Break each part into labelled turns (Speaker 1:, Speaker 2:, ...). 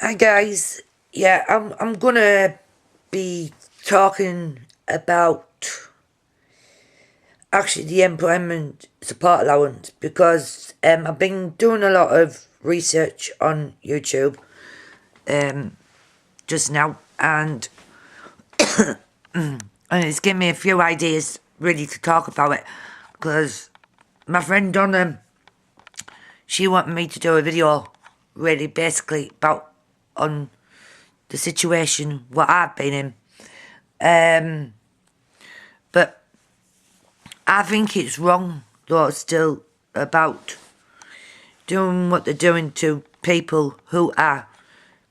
Speaker 1: Hi guys. Yeah, I'm gonna be talking about actually the employment support allowance because I've been doing a lot of research on YouTube just now and and it's given me a few ideas really to talk about it because my friend Donna, she wanted me to do a video really basically about on the situation what I've been in. But I think it's wrong, though, still, about doing what they're doing to people who are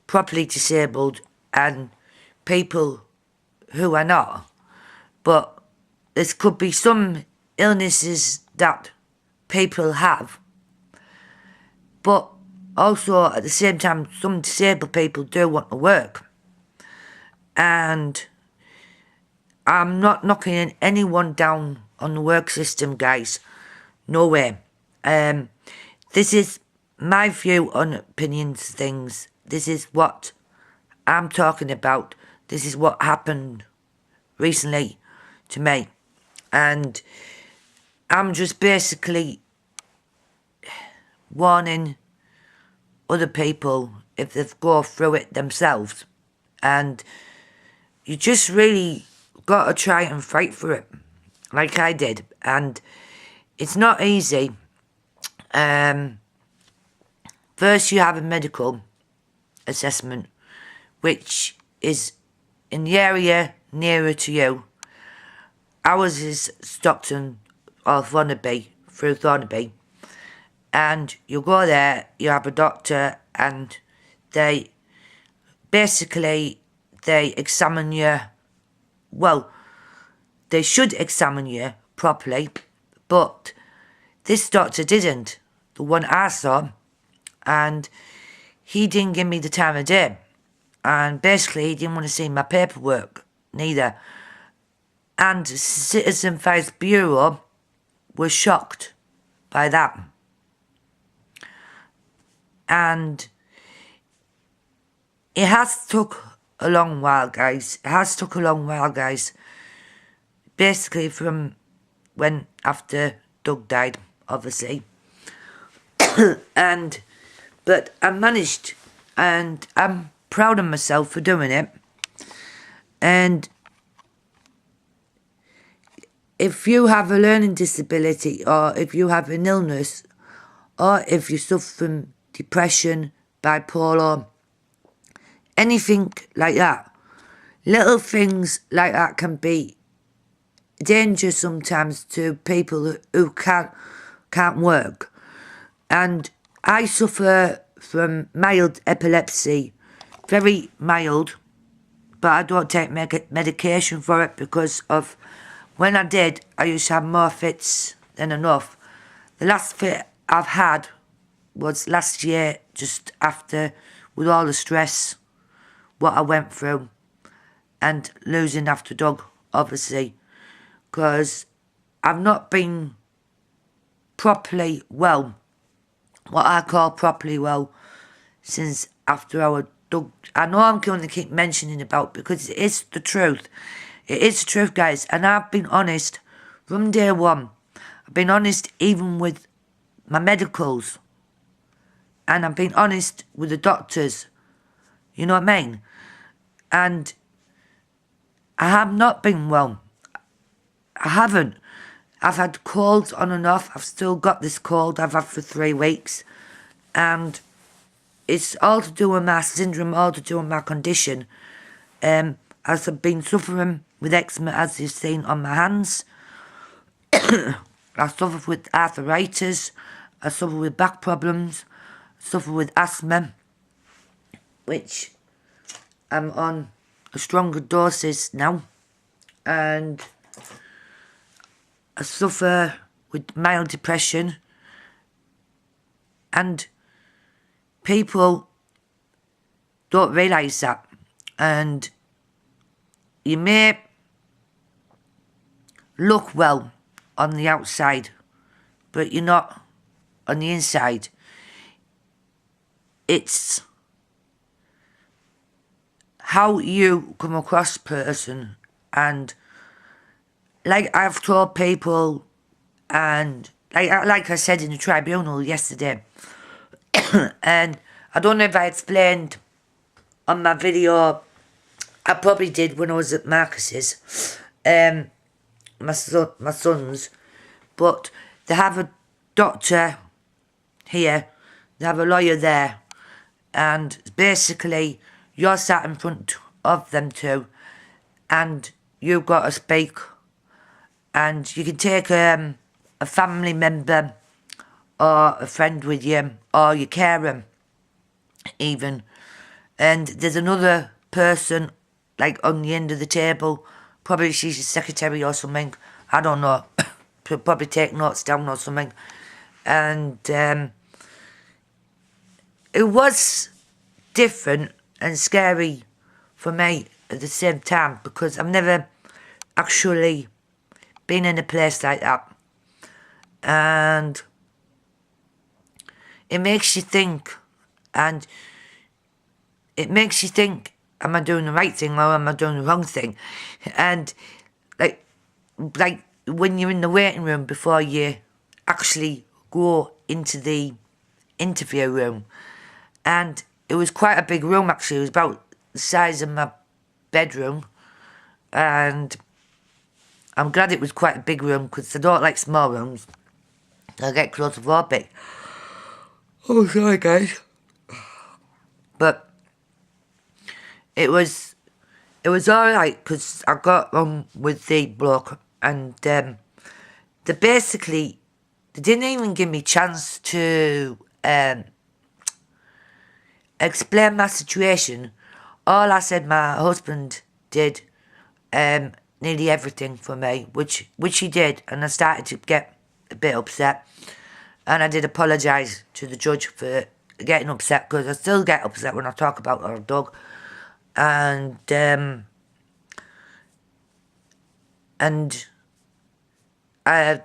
Speaker 1: properly disabled and people who are not. But there could be some illnesses that people have, but also at the same time, some disabled people do want to work. And I'm not knocking anyone down on the work system, guys. No way. This is my view on opinions things. This is what I'm talking about. This is what happened recently to me. And I'm just basically warning other people if they've gone through it themselves. And you just really got to try and fight for it, like I did. And it's not easy. First you have a medical assessment, which is in the area nearer to you. Ours is Stockton or Thornaby, through Thornaby. And you go there, you have a doctor, and they examine you. Well, they should examine you properly, but this doctor didn't, the one I saw, and he didn't give me the time of day. And basically, he didn't want to see my paperwork, neither. And Citizen Files Bureau was shocked by that. And it has took a long while, guys. It has took a long while, guys. Basically from when after Doug died, obviously. But I managed, and I'm proud of myself for doing it. And if you have a learning disability, or if you have an illness, or if you suffer from depression, bipolar, anything like that, little things like that can be dangerous sometimes to people who can't work. And I suffer from mild epilepsy, very mild, but I don't take medication for it because of when I did, I used to have more fits than enough. The last fit I've had was last year, just after, with all the stress, what I went through, and losing after Doug, obviously, because I've not been properly well, what I call properly well, since after our Doug. I know I'm going to keep mentioning about because it is the truth. It is the truth, guys, and I've been honest from day one. I've been honest even with my medicals, and I've been honest with the doctors. You know what I mean? And I have not been well. I haven't. I've had colds on and off. I've still got this cold I've had for 3 weeks. And it's all to do with my syndrome, all to do with my condition. As I've been suffering with eczema, as you've seen on my hands. I suffer with arthritis. I suffer with back problems. I suffer with asthma, which I'm on a stronger doses now. And I suffer with mild depression. And people don't realise that. And you may look well on the outside, but you're not on the inside. It's how you come across a person. And like I've told people, and like I said in the tribunal yesterday, and I don't know if I explained on my video, I probably did when I was at Marcus's, my son's, but they have a doctor here, they have a lawyer there, and basically you're sat in front of them two, and you've got to speak, and you can take a family member or a friend with you, or your carer even, and there's another person like on the end of the table, probably she's your secretary or something, I don't know, probably take notes down or something, and it was different and scary for me at the same time, because I've never actually been in a place like that, and it makes you think, and it makes you think, am I doing the right thing or am I doing the wrong thing? And like when you're in the waiting room before you actually go into the interview room, and it was quite a big room actually, it was about the size of my bedroom, and I'm glad it was quite a big room because I don't like small rooms, I get claustrophobic. Oh, sorry guys. But it was alright because I got on with the bloke, and they didn't even give me a chance to explain my situation. All I said, my husband did nearly everything for me, which he did, and I started to get a bit upset, and I did apologise to the judge for getting upset, because I still get upset when I talk about our dog, and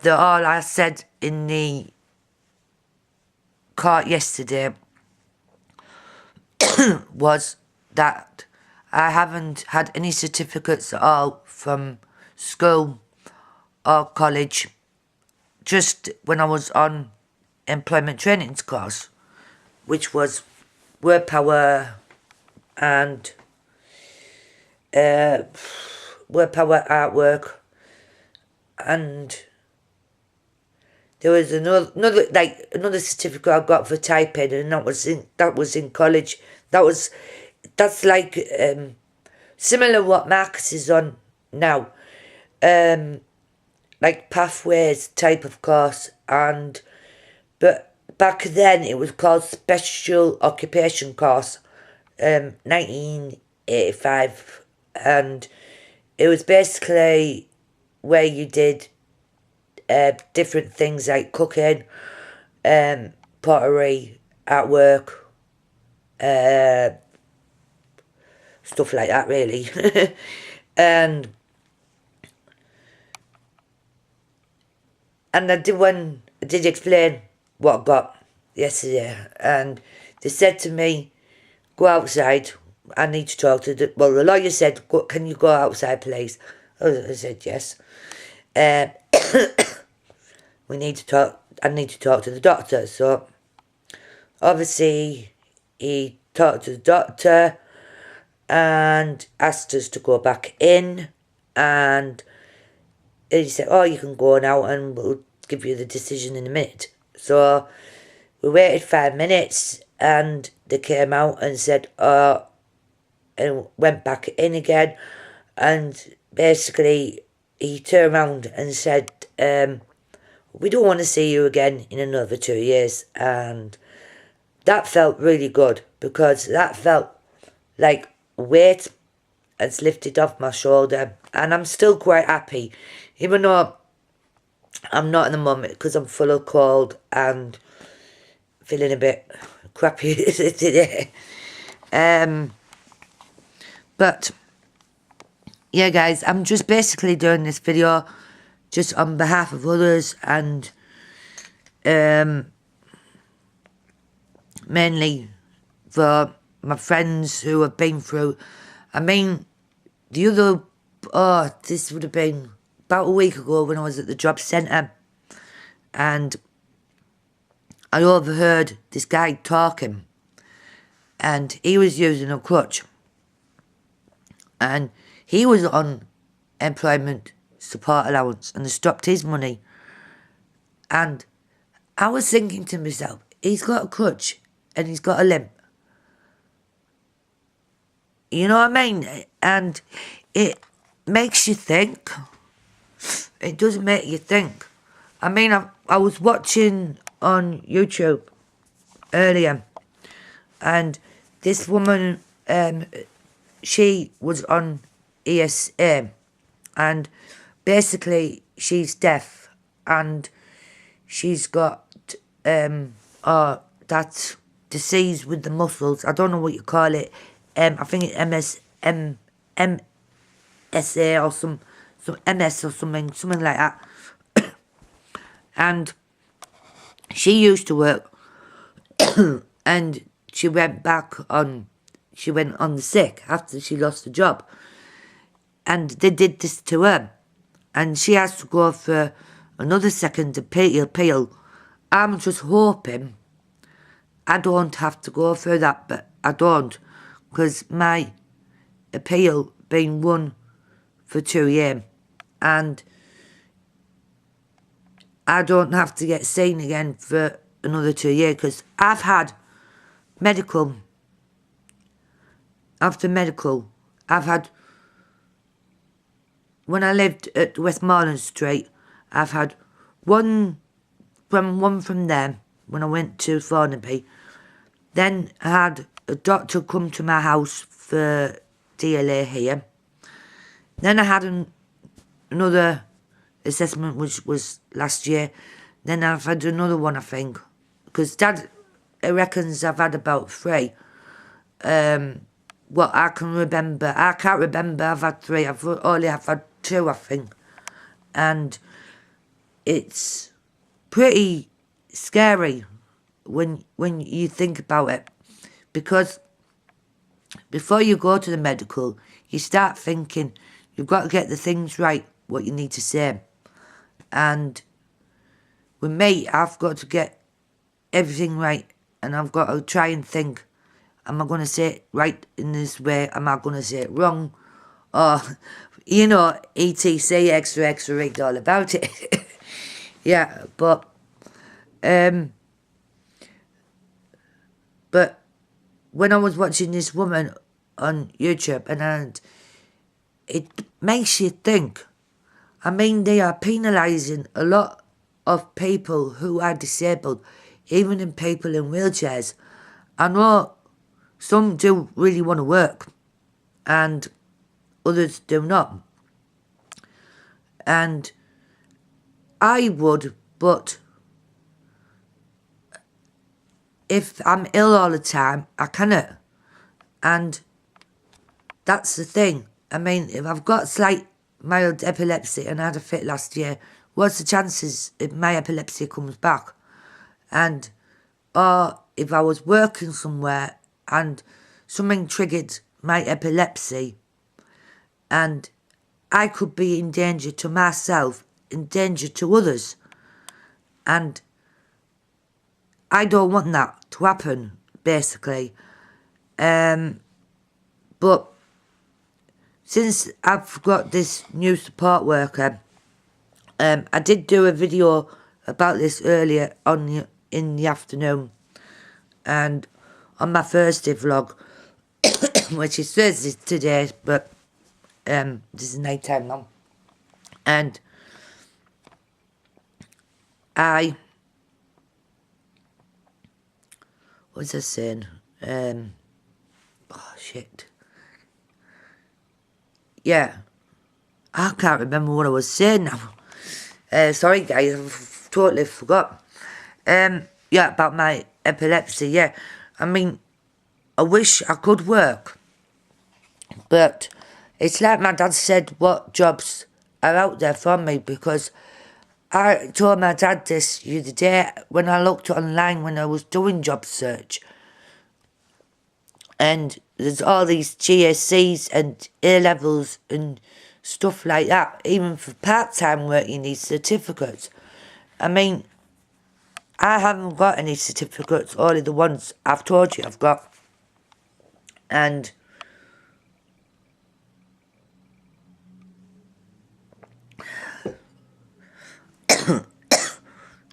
Speaker 1: all I said in the court yesterday was that I haven't had any certificates at all from school or college, just when I was on employment training course, which was word power and word power artwork, and there was another certificate I got for typing, and that was in college. That's like similar what Marcus is on now, like pathways type of course, but back then it was called special occupation course, 1985, and it was basically where you did different things like cooking, pottery, artwork, stuff like that really. and I did explain what I got yesterday, and they said to me, go outside, I need to talk to the lawyer said, can you go outside please? I said yes. I need to talk to the doctor. So obviously he talked to the doctor and asked us to go back in, and he said, oh, you can go now and we'll give you the decision in a minute. So we waited 5 minutes and they came out and said, oh, and went back in again, and basically he turned around and said, we don't want to see you again in another 2 years. And that felt really good, because that felt like a weight has lifted off my shoulder, and I'm still quite happy, even though I'm not in the moment because I'm full of cold and feeling a bit crappy today. But yeah guys, I'm just basically doing this video just on behalf of others, and mainly for my friends who have been through I mean, this would have been about a week ago when I was at the job centre, and I overheard this guy talking, and he was using a crutch, and he was on employment support allowance, and they stopped his money. And I was thinking to myself, he's got a crutch and he's got a limp. You know what I mean? And it makes you think. It does make you think. I mean, I was watching on YouTube earlier, and this woman, she was on ESA, and basically she's deaf, and she's got that disease with the muscles. I don't know what you call it. I think it's MSA or some MS or something like that. And she used to work, and she went on the sick after she lost the job, and they did this to her, and she has to go for another second appeal. I'm just hoping I don't have to go for that, but I don't, because my appeal been won for 2 years, and I don't have to get seen again for another 2 years, because I've had medical after medical. I've had, when I lived at Westmoreland Street, I've had one from them when I went to Thornaby. Then I had a doctor come to my house for DLA here. Then I had another assessment, which was last year. Then I've had another one, I think, because Dad reckons I've had about 3. What I can remember, I can't remember. I've had 3. I've had 2, I think, and it's pretty scary when you think about it, because before you go to the medical, you start thinking you've got to get the things right, what you need to say. And with me, I've got to get everything right, and I've got to try and think, am I going to say it right in this way? Am I going to say it wrong? Or, ETC, extra, read all about it. Yeah, but when I was watching this woman on YouTube, and it makes you think. I mean, they are penalising a lot of people who are disabled, even in people in wheelchairs. I know some do really want to work, and others do not. And I would, but if I'm ill all the time, I cannot. And that's the thing. I mean, if I've got slight mild epilepsy and I had a fit last year, what's the chances if my epilepsy comes back? And, or if I was working somewhere and something triggered my epilepsy, and I could be in danger to myself, in danger to others. And I don't want that to happen, basically. But since I've got this new support worker, I did do a video about this earlier in the afternoon, and on my Thursday vlog, which is Thursday today, but this is night time now, and what was I saying? Shit. Yeah, I can't remember what I was saying now. Sorry guys, I've totally forgot. Yeah, about my epilepsy, yeah. I mean, I wish I could work, but it's like my dad said, what jobs are out there for me, because I told my dad this the other day when I looked online when I was doing job search. And there's all these GSCs and A-levels and stuff like that. Even for part-time work you need certificates. I mean, I haven't got any certificates, only the ones I've told you I've got. And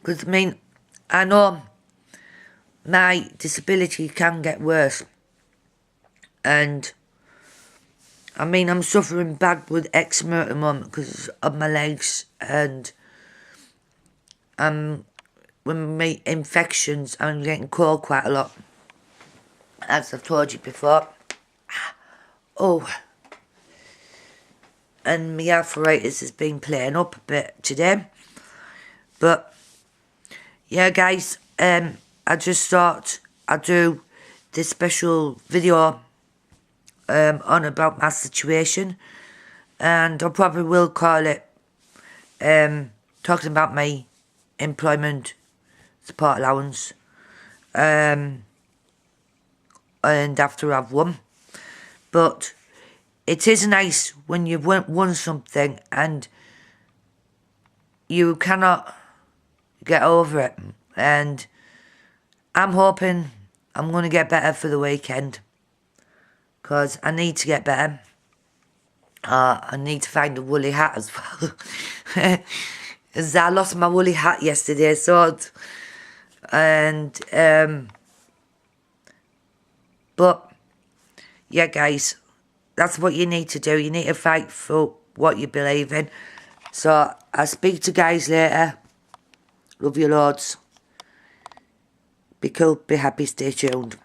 Speaker 1: because, I mean, I know my disability can get worse. And, I mean, I'm suffering bad with eczema at the moment because of my legs. And with my infections, I'm getting cold quite a lot. As I've told you before. Oh. And my arthritis has been playing up a bit today. But, yeah, guys, I just thought I'd do this special video on about my situation. And I probably will call it talking about my employment support allowance. And after I've won. But it is nice when you've won something and you cannot get over it. And I'm hoping I'm going to get better for the weekend. Because I need to get better. I need to find a woolly hat as well. As I lost my woolly hat yesterday, so... And, but, yeah, guys, that's what you need to do. You need to fight for what you believe in. So, I'll speak to guys later. Love you loads. Be cool, be happy, stay tuned.